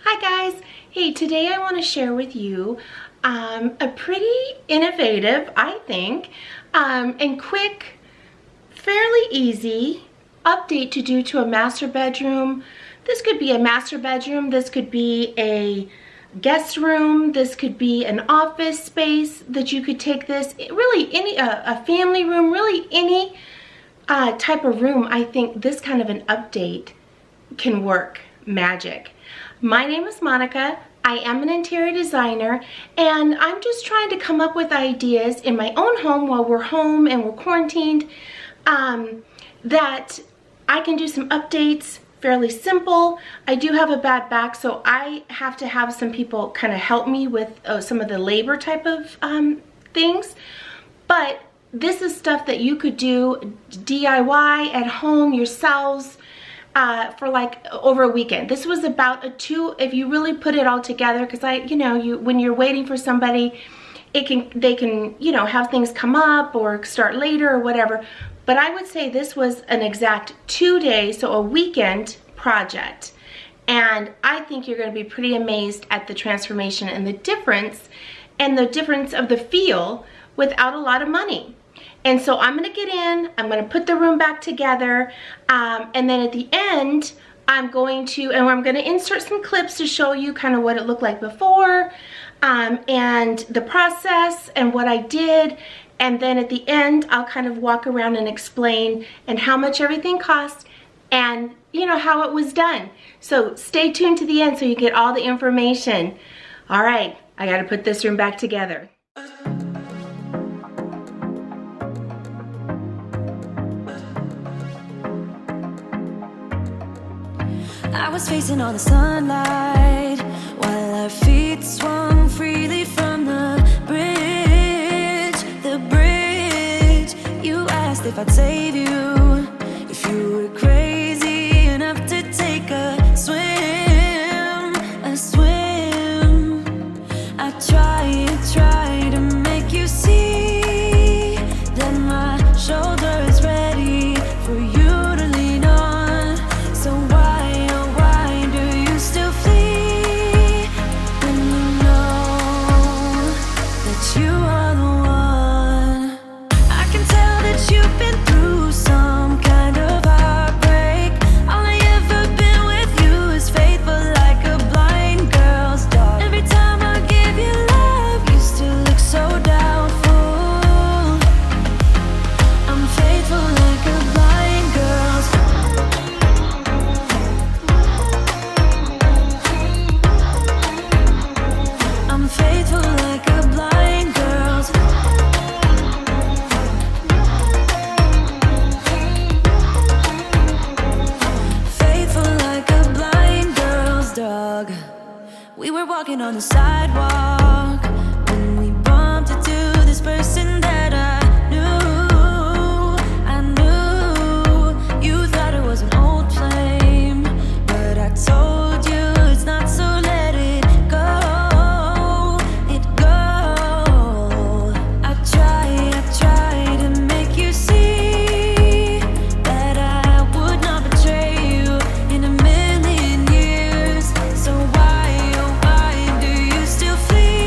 Hi guys! Hey, today I want to share with you a pretty innovative, I think, and quick, fairly easy update to do to a master bedroom. This could be a master bedroom, this could be a guest room, this could be an office space that you could take this, really any, a family room, really any type of room. I think this kind of an update can work magic. My name is Monica. I am an interior designer, and I'm just trying to come up with ideas in my own home while we're home and we're quarantined, that I can do some updates, fairly simple. I do have a bad back, so I have to have some people kind of help me with some of the labor type of things, but this is stuff that you could do DIY at home yourselves for like over a weekend. This was about a 2, if you really put it all together, because when you're waiting for somebody, they can have things come up or start later or whatever. But I would say this was an exact 2 days, so a weekend project. And I think you're going to be pretty amazed at the transformation and the difference of the feel without a lot of money. And so I'm going to get in, I'm going to put the room back together, and then at the end, I'm going to insert some clips to show you kind of what it looked like before, and the process and what I did. And then at the end, I'll kind of walk around and explain and how much everything cost and how it was done. So stay tuned to the end so you get all the information. All right, I got to put this room back together. I was facing all the sunlight while our feet swung freely from the bridge. You asked if I'd save you, if you were crazy enough to take a swim. I tried to make you see that my shoulder is ready for you to lean on. So why, oh why do you still flee when you know that you are the one? I can tell that you've been through some kind of heartbreak. All I ever been with you is faithful like a blind girl's dog. Every time I give you love, you still look so doubtful. I'm faithful like a blind girl's I'm faithful like a blind girl's faithful like a blind girl's dog. We were walking on the sidewalk when we bumped into this person that I knew. You thought it was an old flame, but I told you it's not, so let it go. I tried to make you see that I would not betray you in a million years. So why, oh why do you still flee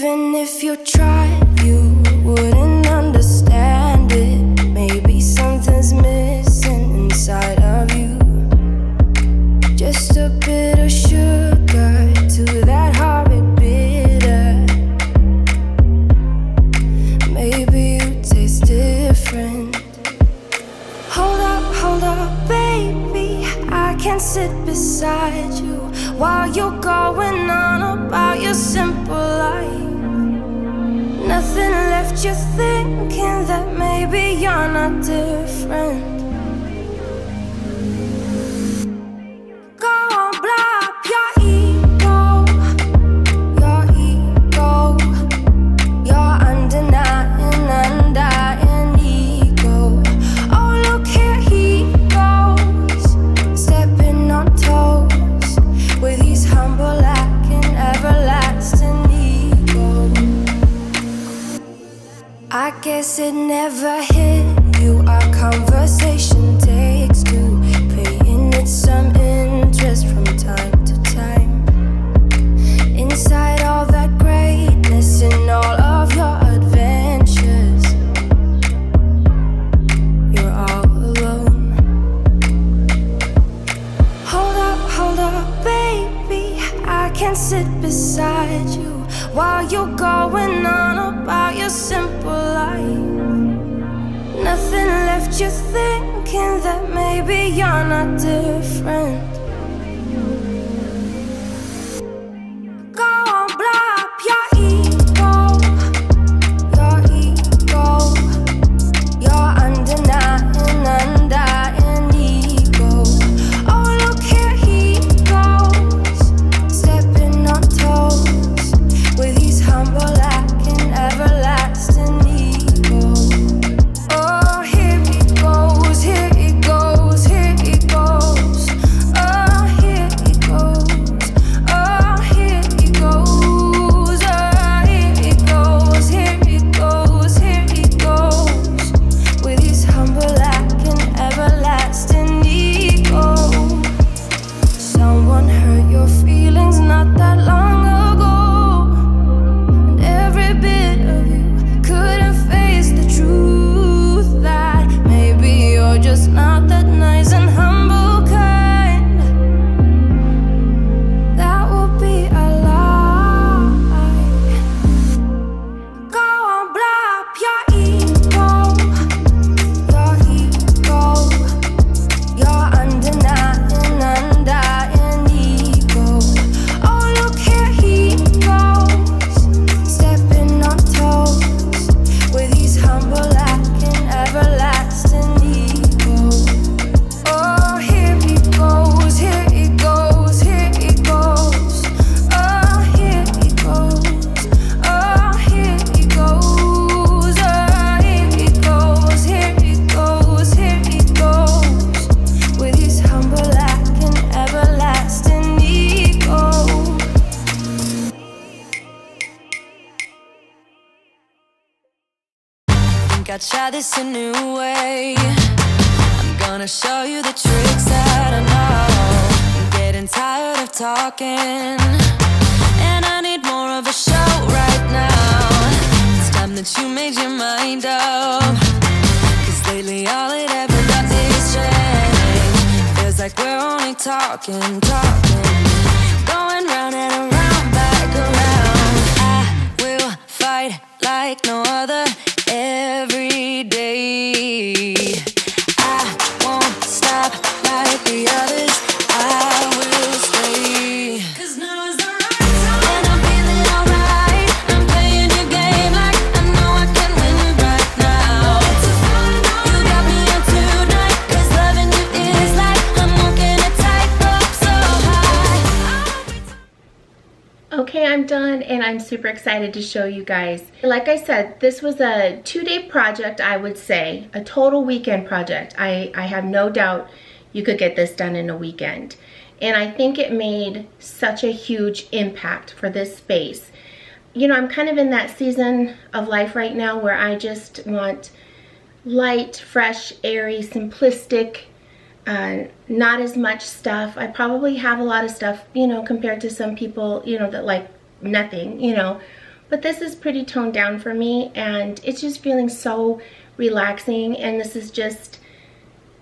Even if you tried, you wouldn't understand it. Maybe something's missing inside of you. Just a bit of sugar to that horrid bitter. Maybe you taste different. Hold up, baby. I can sit beside you while you're going on about your simple life. Nothing left you thinking that maybe you're not different. Go on, blow up your ego, your undying ego. Oh, look here he goes, stepping on toes with his humble lacking everlasting ego. I guess it never hit you. Our conversation takes two, paying it some interest from time to time. Inside all that greatness and all of your adventures, you're all alone. Hold up, baby. I can sit beside you while you're going on about your simple life. Nothing left you thinking that maybe you're not different. Go on, blow up your ego, your undying ego. Oh, look here he goes, stepping on toes with his humble lacking everlasting ego. Oh, here he goes, here he goes, here he goes. Oh, here he goes, oh, here he goes, oh, here he goes, here he goes, here he goes with his humble lacking everlasting ego. Someone hurt your feelings not that long ago, and every bit of you couldn't face the truth that maybe you're just not that nice and humble kind. That would be a lie. Go on, blow up your ego, your undying ego. Oh, look here he goes, stepping on toes with his humble lacking everlasting ego. Oh, here he goes, here he goes, here he goes. Oh, here he goes, oh, here he goes, oh, here he goes, here he goes, here he goes with his humble lacking everlasting ego. Think I'd try this a new way. I'm gonna show you the tricks that I know. I'm getting tired of talking, and I need more of a show right now. It's time that you made your mind up, 'cause lately all it ever does is change. Feels like we're only talking, going round and around, back around. I will fight like no other every day. I won't stop like the others. I will stay. 'Cause now is the right time, and I'm feeling alright. I'm playing your game like I know I can win right now. It's a fun night. You got me on tonight, 'cause loving you is like I'm walking a tightrope so high. Okay, I'm done and I'm super excited to show you guys. Like I said, this was a 2-day project, I would say, a total weekend project. I have no doubt you could get this done in a weekend. And I think it made such a huge impact for this space. You know, I'm kind of in that season of life right now where I just want light, fresh, airy, simplistic, not as much stuff. I probably have a lot of stuff, you know, compared to some people, you know, that like nothing, you know, but this is pretty toned down for me, and it's just feeling so relaxing, and this is just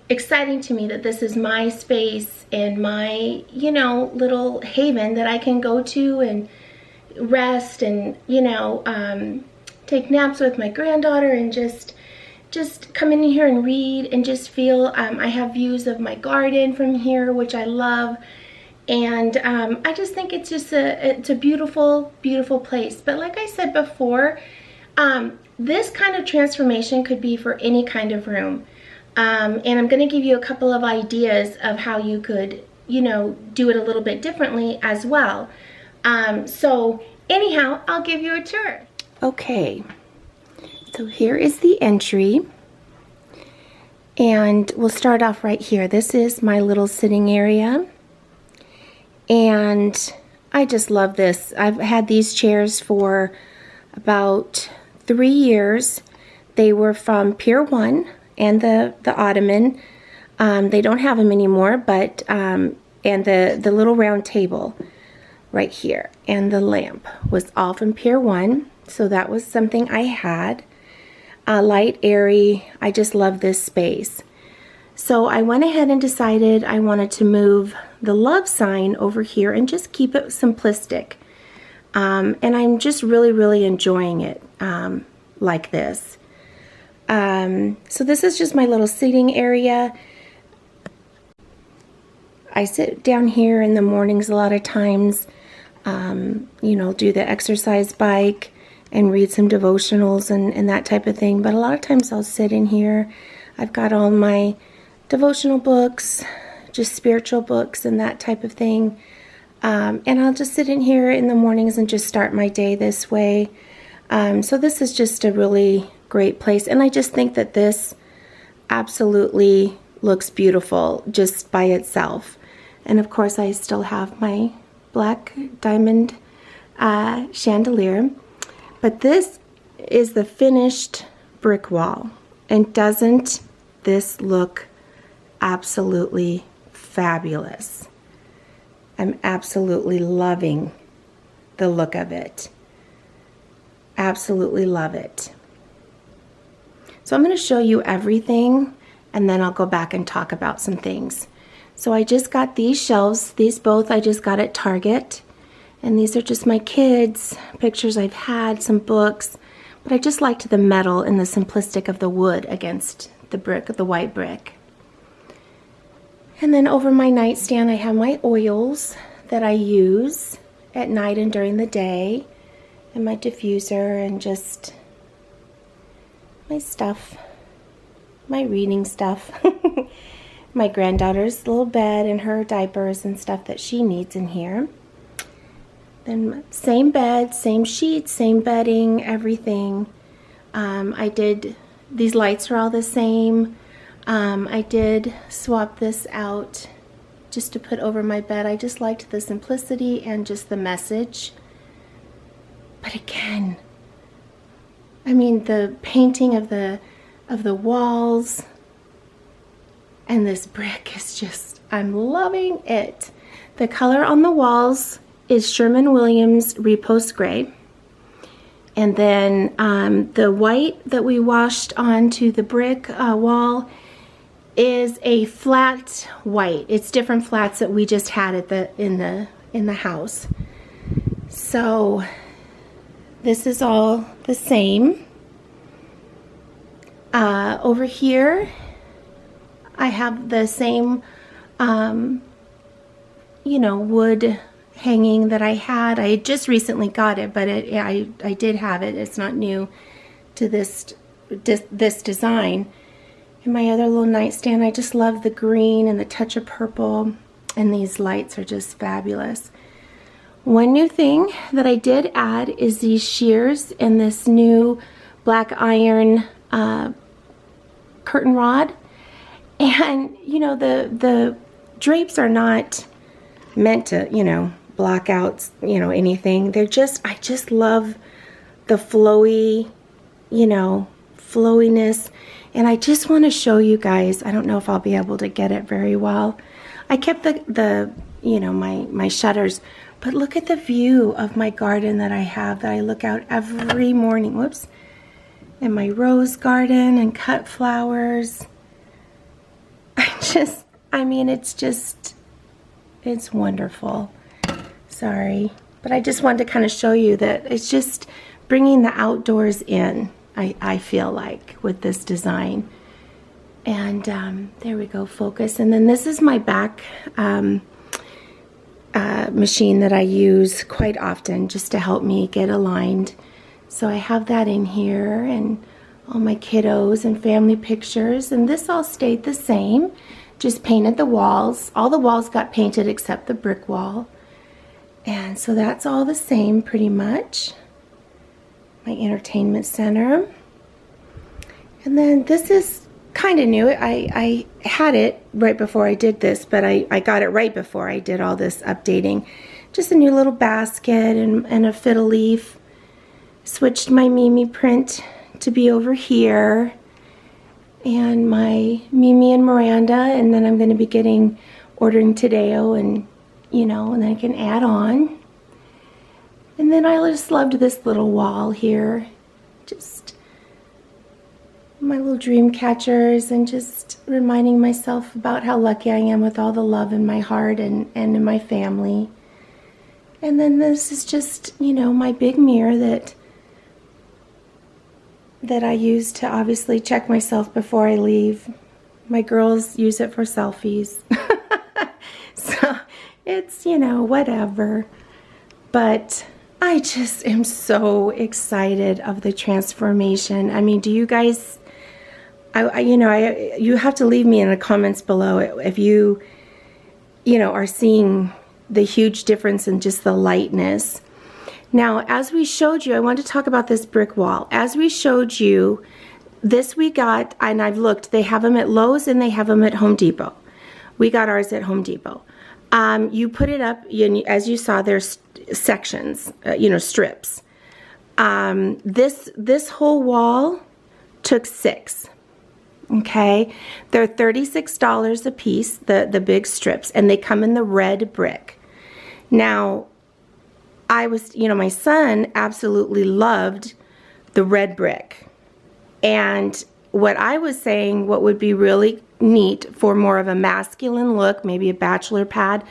exciting to me that this is my space and my, you know, little haven that I can go to and rest and, you know, take naps with my granddaughter and just come in here and read and just feel. I have views of my garden from here, which I love. And I just think it's just it's a beautiful, beautiful place. But like I said before, this kind of transformation could be for any kind of room. And I'm going to give you a couple of ideas of how you could, you know, do it a little bit differently as well. So anyhow, I'll give you a tour. Okay, so here is the entry. And we'll start off right here. This is my little sitting area. And I just love this. I've had these chairs for about 3 years. They were from Pier 1 and the ottoman. They don't have them anymore, but and the little round table right here and the lamp was all from Pier 1. So that was something I had. Light, airy. I just love this space. So I went ahead and decided I wanted to move the love sign over here and just keep it simplistic. And I'm just really, really enjoying it like this. So this is just my little seating area. I sit down here in the mornings a lot of times, you know, do the exercise bike and read some devotionals and that type of thing. But a lot of times I'll sit in here. I've got all my devotional books, just spiritual books and that type of thing. And I'll just sit in here in the mornings and just start my day this way. So this is just a really great place. And I just think that this absolutely looks beautiful just by itself. And of course I still have my black diamond chandelier. But this is the finished brick wall. And doesn't this look absolutely fabulous? I'm absolutely loving the look of it. Absolutely love it. So I'm going to show you everything and then I'll go back and talk about some things. So I just got these shelves. These both I just got at Target. And these are just my kids, pictures I've had, some books. But I just liked the metal and the simplistic of the wood against the brick, the white brick. And then over my nightstand I have my oils that I use at night and during the day. And my diffuser and just my stuff, my reading stuff. My granddaughter's little bed and her diapers and stuff that she needs in here. Then same bed, same sheets, same bedding, everything. These lights are all the same. I did swap this out just to put over my bed. I just liked the simplicity and just the message. But again, I mean the painting of the walls and this brick is just, I'm loving it. The color on the walls is Sherwin-Williams Repose Gray. And then the white that we washed onto the brick wall is a flat white. It's different flats that we just had at in the house. So this is all the same. Over here I have the same you know, wood hanging that I had. I just recently got it, but I did have it. It's not new to this design. And my other little nightstand, I just love the green and the touch of purple, and these lights are just fabulous. One new thing that I did add is these shears and this new black iron curtain rod. And you know, the drapes are not meant to, you know, block out, you know, anything. They're just, I just love the flowy, you know, flowiness. And I just want to show you guys, I don't know if I'll be able to get it very well. I kept the you know, my shutters, but look at the view of my garden that I have, that I look out every morning. Whoops. And my rose garden and cut flowers. I mean, it's wonderful. Sorry. But I just wanted to kind of show you that it's just bringing the outdoors in, I feel like, with this design. And there we go, focus. And then this is my back machine that I use quite often just to help me get aligned. So I have that in here, and all my kiddos and family pictures. And this all stayed the same, just painted the walls. All the walls got painted except the brick wall. And so that's all the same pretty much. My entertainment center. And then this is kind of new. I had it right before I did this, but I got it right before I did all this updating. Just a new little basket and a fiddle leaf. Switched my Mimi print to be over here. And my Mimi and Miranda, and then I'm going to be ordering Tadeo, and you know, and then I can add on. And then I just loved this little wall here. Just my little dream catchers, and just reminding myself about how lucky I am with all the love in my heart and in my family. And then this is just, you know, my big mirror that I use to obviously check myself before I leave. My girls use it for selfies. So it's, you know, whatever. But I just am so excited of the transformation. I mean, do you guys, you have to leave me in the comments below if you know, are seeing the huge difference in just the lightness. Now, as we showed you, I want to talk about this brick wall. As we showed you, this we got, and I've looked, they have them at Lowe's and they have them at Home Depot. We got ours at Home Depot. You put it up, as you saw, there's sections, you know, strips. This whole wall took 6. Okay, they're $36 a piece, the big strips, and they come in the red brick. Now, my son absolutely loved the red brick. And what I was saying, what would be really neat for more of a masculine look, maybe a bachelor pad,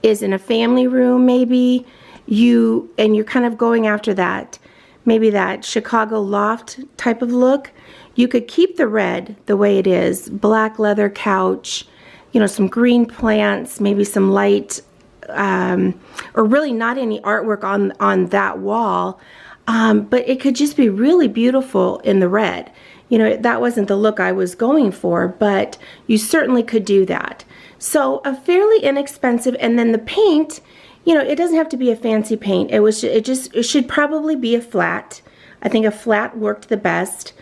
is in a family room, maybe you're kind of going after that, maybe that Chicago loft type of look. You could keep the red the way it is, black leather couch, you know, some green plants, maybe some light, or really not any artwork on that wall, but it could just be really beautiful in the red. You know, that wasn't the look I was going for, but you certainly could do that. So a fairly inexpensive, and then the paint, you know, it doesn't have to be a fancy paint. It should probably be a flat. I think a flat worked the best.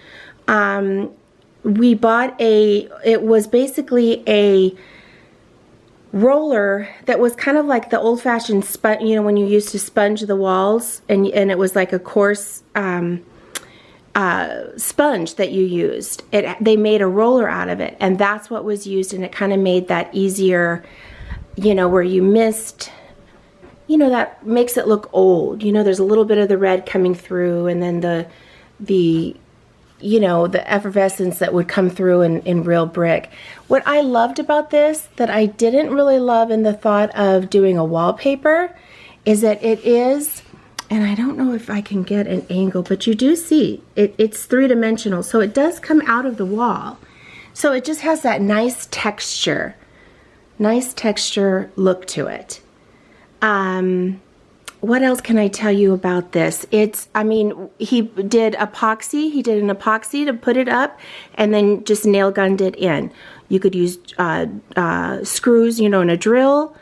We bought it was basically a roller that was kind of like the old-fashioned sponge, you know, when you used to sponge the walls, and it was like a coarse sponge that you used. They made a roller out of it, and that's what was used, and it kind of made that easier, you know, where you missed, you know, that makes it look old. You know, there's a little bit of the red coming through, and then the you know, the effervescence that would come through in real brick. What I loved about this that I didn't really love in the thought of doing a wallpaper is that it is, and I don't know if I can get an angle, but you do see it's three-dimensional, so it does come out of the wall. So it just has that nice texture look to it. What else can I tell you about this? I mean, he did an epoxy to put it up, and then just nail gunned it in. You could use screws, you know, and a drill.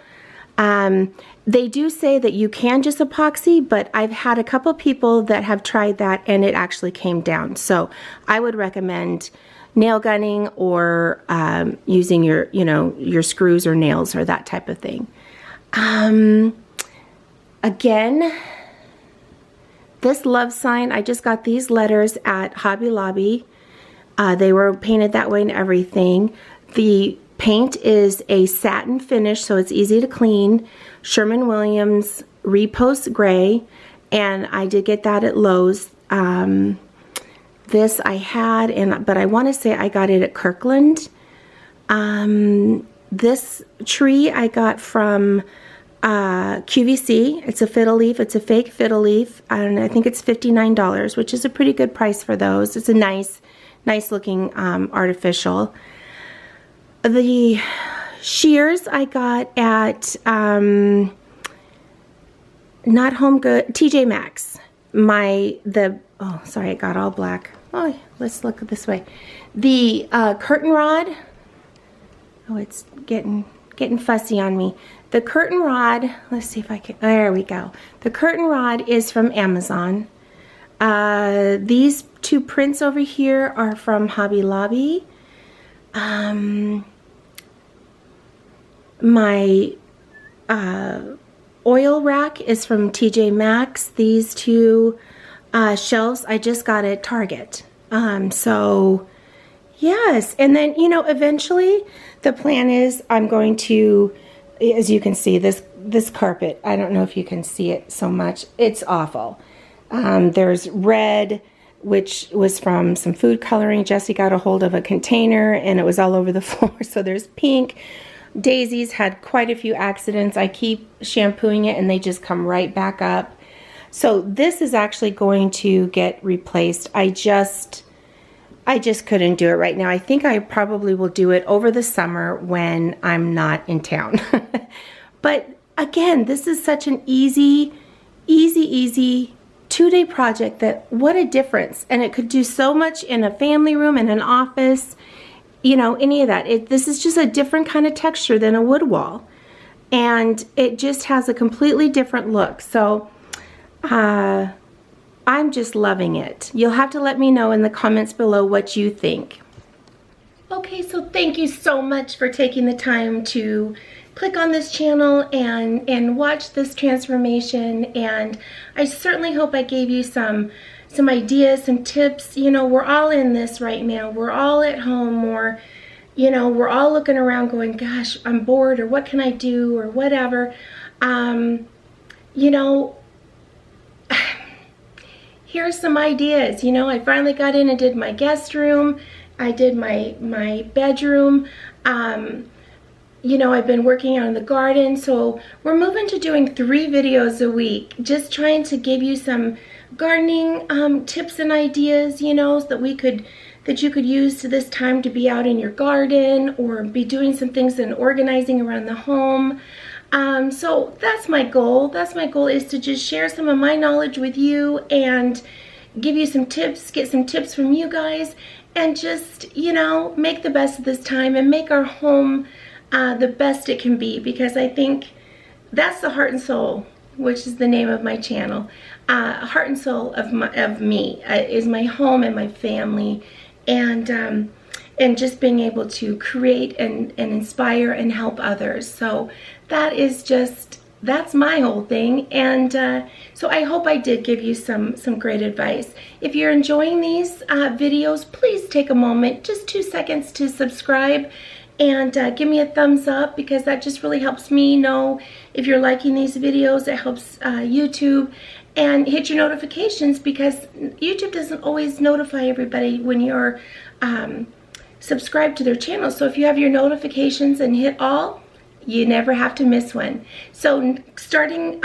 They do say that you can just epoxy, but I've had a couple people that have tried that, and it actually came down. So I would recommend nail gunning or using your screws or nails or that type of thing. Again, this love sign, I just got these letters at Hobby Lobby. They were painted that way and everything. The paint is a satin finish, so it's easy to clean. Sherwin-Williams Repost Gray, and I did get that at Lowe's. This I had, but I want to say I got it at Kirkland. This tree I got from QVC. It's a fiddle leaf. It's a fake fiddle leaf, and I think it's $59, which is a pretty good price for those. It's a nice looking artificial. The shears I got at not Home Good, TJ Maxx. Oh, sorry, it got all black. Oh, let's look this way. The curtain rod. Oh, it's getting fussy on me. The curtain rod, let's see if I can, there we go. The curtain rod is from Amazon. These two prints over here are from Hobby Lobby. My oil rack is from TJ Maxx. These two shelves I just got at Target. So yes, and then, you know, eventually the plan is I'm going to, as you can see, this carpet, I don't know if you can see it so much. It's awful. There's red, which was from some food coloring. Jesse got a hold of a container and it was all over the floor. So there's pink. Daisies had quite a few accidents. I keep shampooing it and they just come right back up. So this is actually going to get replaced. I just couldn't do it right now. I think I probably will do it over the summer when I'm not in town. But again, this is such an easy 2-day project that what a difference. And it could do so much in a family room, in an office, you know, any of that. This is just a different kind of texture than a wood wall. And it just has a completely different look. So I'm just loving it. You'll have to let me know in the comments below what you think. Okay, so thank you so much for taking the time to click on this channel and watch this transformation. And I certainly hope I gave you some ideas, some tips. You know, we're all in this right now. We're all at home, or, you know, we're all looking around going, gosh, I'm bored, or what can I do, or whatever. You know, here's some ideas. You know, I finally got in and did my guest room. I did my bedroom. You know, I've been working on the garden. So we're moving to doing 3 videos a week. Just trying to give you some gardening tips and ideas, you know, that you could use to this time to be out in your garden or be doing some things and organizing around the home. So that's my goal. That's my goal, is to just share some of my knowledge with you and give you some tips, get some tips from you guys, and just, you know, make the best of this time and make our home the best it can be, because I think that's the heart and soul, which is the name of my channel. Heart and soul of me is my home and my family, and just being able to create and inspire and help others. So that is just, that's my whole thing. And so I hope I did give you some great advice. If you're enjoying these videos, please take a moment, just 2 seconds, to subscribe and give me a thumbs up, because that just really helps me know if you're liking these videos. It helps YouTube. And hit your notifications, because YouTube doesn't always notify everybody when you're subscribed to their channel. So if you have your notifications and hit all, you never have to miss one. So starting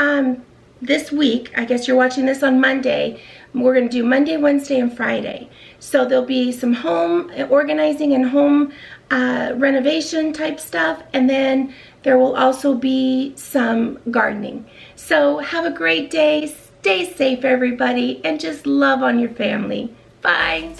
this week, I guess you're watching this on Monday, we're going to do Monday, Wednesday, and Friday. So there'll be some home organizing and home renovation type stuff, and then there will also be some gardening. So have a great day, stay safe everybody, and just love on your family. Bye.